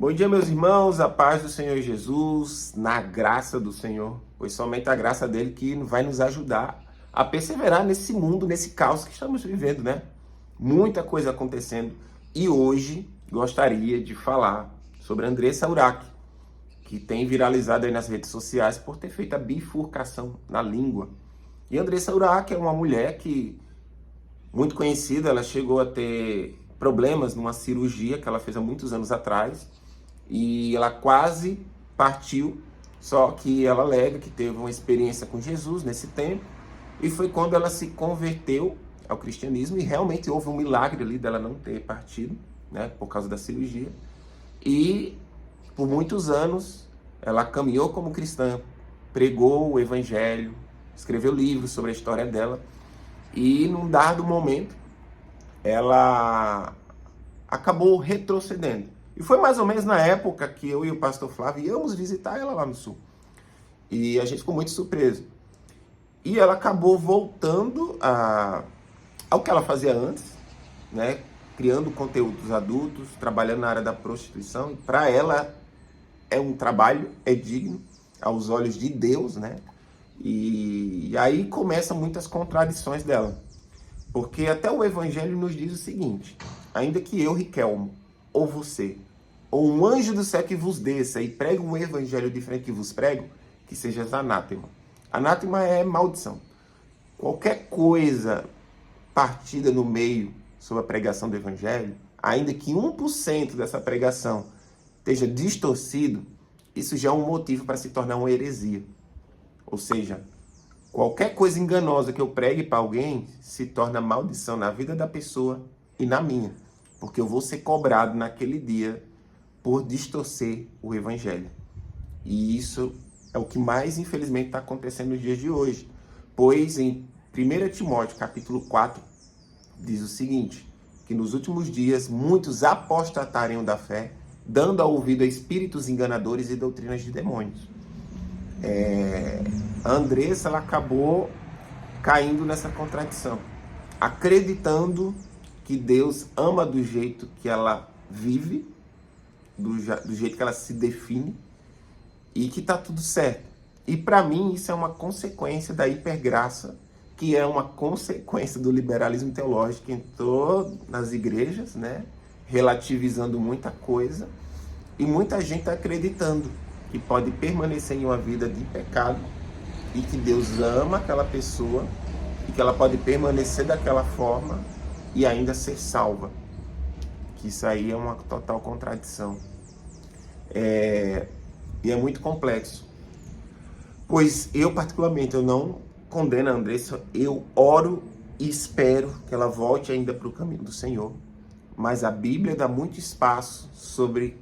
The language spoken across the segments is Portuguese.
Bom dia, meus irmãos, a paz do Senhor Jesus, na graça do Senhor, pois somente a graça dele que vai nos ajudar a perseverar nesse mundo, nesse caos que estamos vivendo, né? Muita coisa acontecendo e hoje gostaria de falar sobre Andressa Urach, que tem viralizado aí nas redes sociais por ter feito a bifurcação na língua. E Andressa Urach é uma mulher que, muito conhecida, ela chegou a ter problemas numa cirurgia que ela fez há muitos anos atrás, e ela quase partiu, só que ela alega que teve uma experiência com Jesus nesse tempo, e foi quando ela se converteu ao cristianismo, e realmente houve um milagre ali dela não ter partido, né, por causa da cirurgia, e por muitos anos ela caminhou como cristã, pregou o evangelho, escreveu livros sobre a história dela, e num dado momento ela acabou retrocedendo. E foi mais ou menos na época que eu e o pastor Flávio íamos visitar ela lá no sul. E a gente ficou muito surpreso. E ela acabou voltando ao que ela fazia antes, né? Criando conteúdos adultos, trabalhando na área da prostituição. E para ela é um trabalho, é digno aos olhos de Deus, né? E aí começam muitas contradições dela. Porque até o evangelho nos diz o seguinte: ainda que eu, Riquelmo, ou você, ou um anjo do céu que vos desça e pregue um evangelho diferente que vos prego, que seja anátema. Anátema é maldição. Qualquer coisa partida no meio sobre a pregação do evangelho, ainda que 1% dessa pregação esteja distorcido, isso já é um motivo para se tornar uma heresia. Ou seja, qualquer coisa enganosa que eu pregue para alguém se torna maldição na vida da pessoa e na minha, porque eu vou ser cobrado naquele dia por distorcer o evangelho. E isso é o que mais, infelizmente, está acontecendo nos dias de hoje. Pois em 1 Timóteo, capítulo 4, diz o seguinte: que nos últimos dias muitos apostatariam da fé, dando ouvido a espíritos enganadores e doutrinas de demônios. A Andressa, ela acabou caindo nessa contradição, acreditando que Deus ama do jeito que ela vive, do jeito que ela se define, e que tá tudo certo. E para mim isso é uma consequência da hipergraça, que é uma consequência do liberalismo teológico que entrou nas igrejas, né, relativizando muita coisa, e muita gente tá acreditando que pode permanecer em uma vida de pecado e que Deus ama aquela pessoa e que ela pode permanecer daquela forma e ainda ser salva. Que isso aí é uma total contradição. E é muito complexo. Pois eu, particularmente, eu não condeno a Andressa, eu oro e espero que ela volte ainda para o caminho do Senhor. Mas a Bíblia dá muito espaço sobre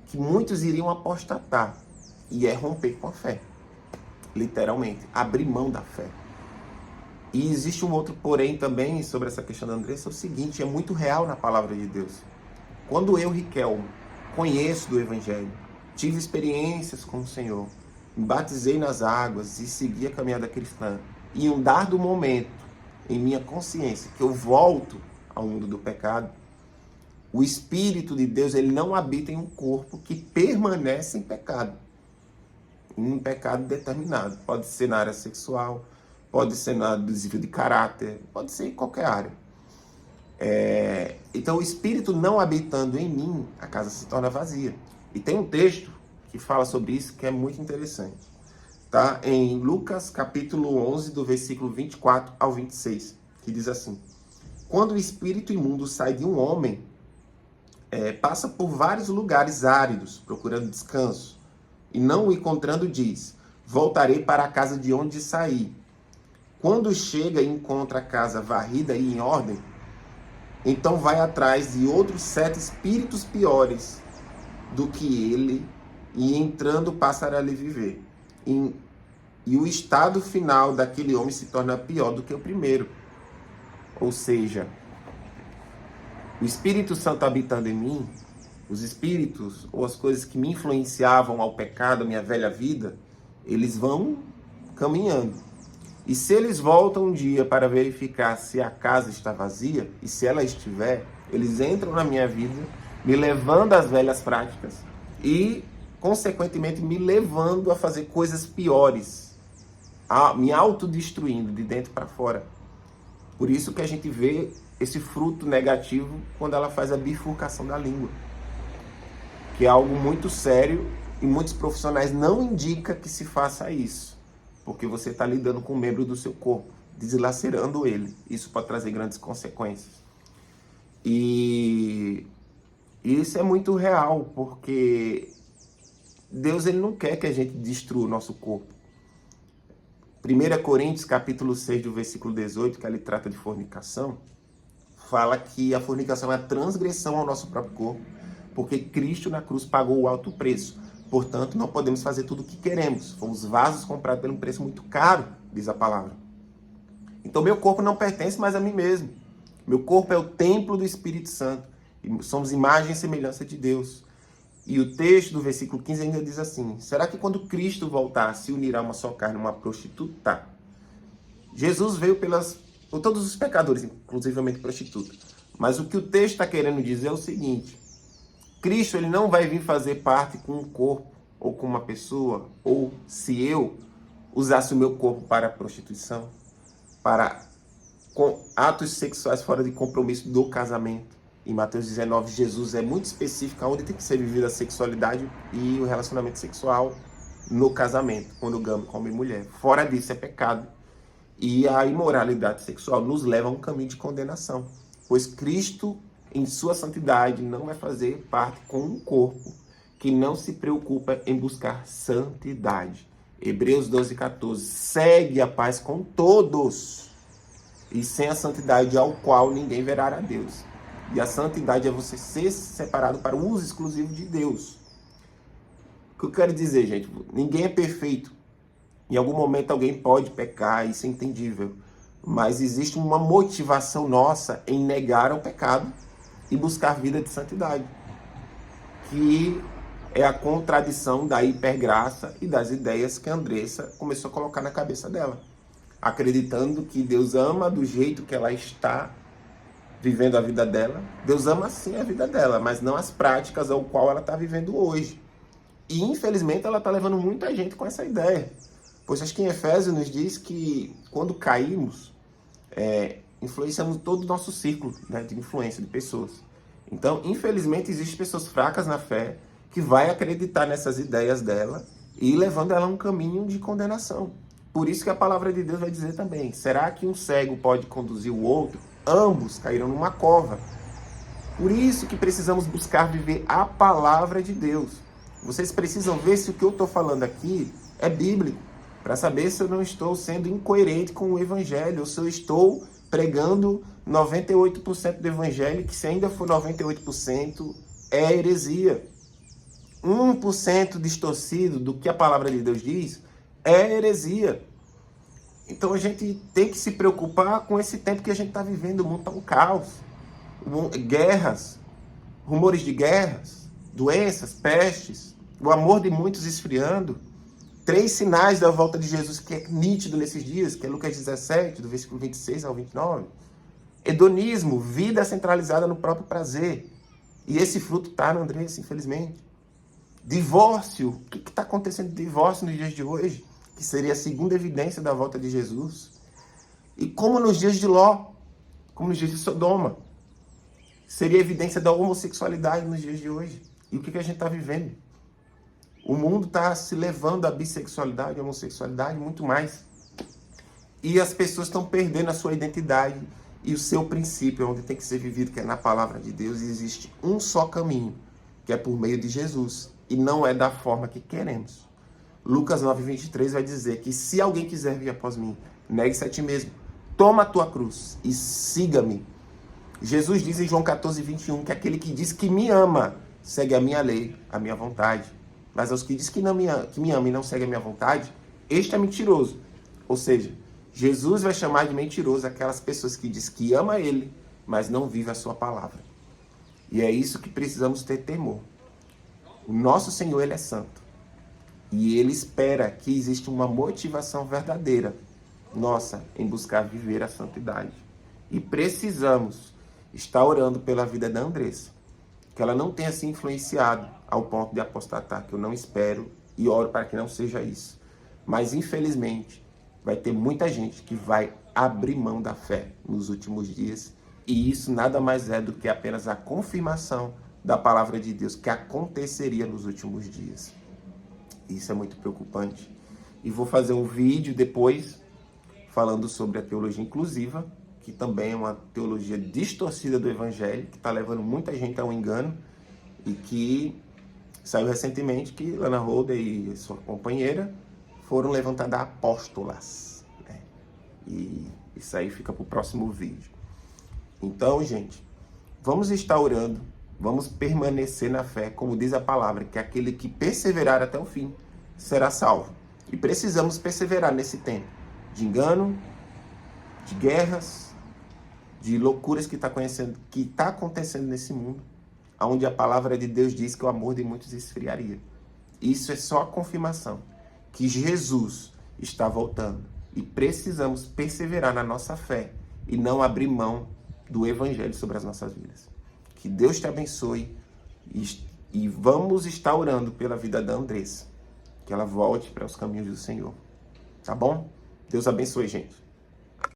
que muitos iriam apostatar, e é romper com a fé. Literalmente, abrir mão da fé. E existe um outro porém também sobre essa questão da Andressa, é o seguinte: é muito real na palavra de Deus. Quando eu, Riquelmo, conheço do evangelho, tive experiências com o Senhor, me batizei nas águas e segui a caminhada cristã, e em um dado momento, em minha consciência, que eu volto ao mundo do pecado, o Espírito de Deus, ele não habita em um corpo que permanece em pecado. Em um pecado determinado. Pode ser na área sexual, pode ser na desvio de caráter, pode ser em qualquer área. Então, o Espírito não habitando em mim, a casa se torna vazia. E tem um texto que fala sobre isso que é muito interessante. Tá? Em Lucas, capítulo 11, do versículo 24 ao 26, que diz assim: quando o espírito imundo sai de um homem, passa por vários lugares áridos, procurando descanso, e não o encontrando, diz: voltarei para a casa de onde saí. Quando chega e encontra a casa varrida e em ordem, então vai atrás de outros 7 espíritos piores do que ele, e entrando passará a lhe viver. E o estado final daquele homem se torna pior do que o primeiro. Ou seja, o Espírito Santo habitando em mim, os espíritos ou as coisas que me influenciavam ao pecado, a minha velha vida, eles vão caminhando. E se eles voltam um dia para verificar se a casa está vazia, e se ela estiver, eles entram na minha vida, me levando às velhas práticas, e, consequentemente, me levando a fazer coisas piores, me autodestruindo de dentro para fora. Por isso que a gente vê esse fruto negativo quando ela faz a bifurcação da língua, que é algo muito sério e muitos profissionais não indicam que se faça isso, porque você está lidando com um membro do seu corpo, deslacerando ele. Isso pode trazer grandes consequências. E isso é muito real, porque Deus ele não quer que a gente destrua o nosso corpo. 1 Coríntios capítulo 6, do versículo 18, que ali trata de fornicação, fala que a fornicação é a transgressão ao nosso próprio corpo, porque Cristo na cruz pagou o alto preço. Portanto, não podemos fazer tudo o que queremos. Fomos vasos comprados por um preço muito caro, diz a palavra. Então, meu corpo não pertence mais a mim mesmo. Meu corpo é o templo do Espírito Santo. E somos imagem e semelhança de Deus. E o texto do versículo 15 ainda diz assim: será que quando Cristo voltar, se unirá uma só carne, uma prostituta? Jesus veio por todos os pecadores, inclusivamente prostituta. Mas o que o texto está querendo dizer é o seguinte: Cristo ele não vai vir fazer parte com um corpo, ou com uma pessoa, ou se eu usasse o meu corpo para a prostituição, para com atos sexuais fora de compromisso do casamento. Em Mateus 19, Jesus é muito específico onde tem que ser vivida a sexualidade e o relacionamento sexual no casamento, monogâmico, homem e mulher. Fora disso é pecado. E a imoralidade sexual nos leva a um caminho de condenação, pois Cristo, em sua santidade, não vai fazer parte com um corpo que não se preocupa em buscar santidade. Hebreus 12:14, segue a paz com todos, e sem a santidade ao qual ninguém verá a Deus. E a santidade é você ser separado para o uso exclusivo de Deus. O que eu quero dizer, gente? Ninguém é perfeito. Em algum momento alguém pode pecar, isso é entendível. Mas existe uma motivação nossa em negar o pecado e buscar vida de santidade, que é a contradição da hipergraça e das ideias que a Andressa começou a colocar na cabeça dela, acreditando que Deus ama do jeito que ela está vivendo a vida dela. Deus ama sim a vida dela, mas não as práticas ao qual ela está vivendo hoje. E infelizmente ela está levando muita gente com essa ideia. Pois acho que em Efésios nos diz que quando caímos, influenciamos todo o nosso círculo, né, de influência de pessoas. Então, infelizmente, existem pessoas fracas na fé que vai acreditar nessas ideias dela e levando ela a um caminho de condenação. Por isso que a palavra de Deus vai dizer também: será que um cego pode conduzir o outro? Ambos caíram numa cova. Por isso que precisamos buscar viver a palavra de Deus. Vocês precisam ver se o que eu estou falando aqui é bíblico, para saber se eu não estou sendo incoerente com o evangelho, ou se eu estou pregando 98% do evangelho, que se ainda for 98% é heresia. 1% distorcido do que a palavra de Deus diz é heresia. Então a gente tem que se preocupar com esse tempo que a gente está vivendo. O mundo está um caos. Guerras, rumores de guerras, doenças, pestes, o amor de muitos esfriando. 3 sinais da volta de Jesus que é nítido nesses dias, que é Lucas 17, do versículo 26 ao 29. Hedonismo, vida centralizada no próprio prazer. E esse fruto está no Andressa, infelizmente. Divórcio, o que está acontecendo de divórcio nos dias de hoje? Que seria a segunda evidência da volta de Jesus. E como nos dias de Ló, como nos dias de Sodoma, seria evidência da homossexualidade nos dias de hoje. E o que a gente está vivendo? O mundo está se levando à bissexualidade, à homossexualidade, muito mais. E as pessoas estão perdendo a sua identidade e o seu princípio, onde tem que ser vivido, que é na palavra de Deus. E existe um só caminho, que é por meio de Jesus. E não é da forma que queremos. Lucas 9:23 vai dizer que se alguém quiser vir após mim, negue-se a ti mesmo, toma a tua cruz e siga-me. Jesus diz em João 14:21 que aquele que diz que me ama, segue a minha lei, a minha vontade. Mas aos que diz que me ama e não segue a minha vontade, este é mentiroso. Ou seja, Jesus vai chamar de mentiroso aquelas pessoas que diz que ama ele, mas não vive a sua palavra. E é isso que precisamos ter temor. O nosso Senhor, ele é santo. E ele espera que exista uma motivação verdadeira nossa em buscar viver a santidade. E precisamos estar orando pela vida da Andressa, que ela não tenha se influenciado ao ponto de apostatar, que eu não espero e oro para que não seja isso. Mas, infelizmente, vai ter muita gente que vai abrir mão da fé nos últimos dias, e isso nada mais é do que apenas a confirmação da palavra de Deus que aconteceria nos últimos dias. Isso é muito preocupante. E vou fazer um vídeo depois falando sobre a teologia inclusiva, que também é uma teologia distorcida do evangelho, que está levando muita gente ao engano, e que saiu recentemente que Lana Holder e sua companheira foram levantadas apóstolas, né? E isso aí fica para o próximo vídeo. Então, gente, vamos estar orando, vamos permanecer na fé, como diz a palavra, que aquele que perseverar até o fim será salvo. E precisamos perseverar nesse tempo de engano, de guerras, de loucuras que está acontecendo nesse mundo, onde a palavra de Deus diz que o amor de muitos esfriaria. Isso é só a confirmação que Jesus está voltando, e precisamos perseverar na nossa fé e não abrir mão do evangelho sobre as nossas vidas. Que Deus te abençoe, e vamos estar orando pela vida da Andressa, que ela volte para os caminhos do Senhor. Tá bom? Deus abençoe, gente.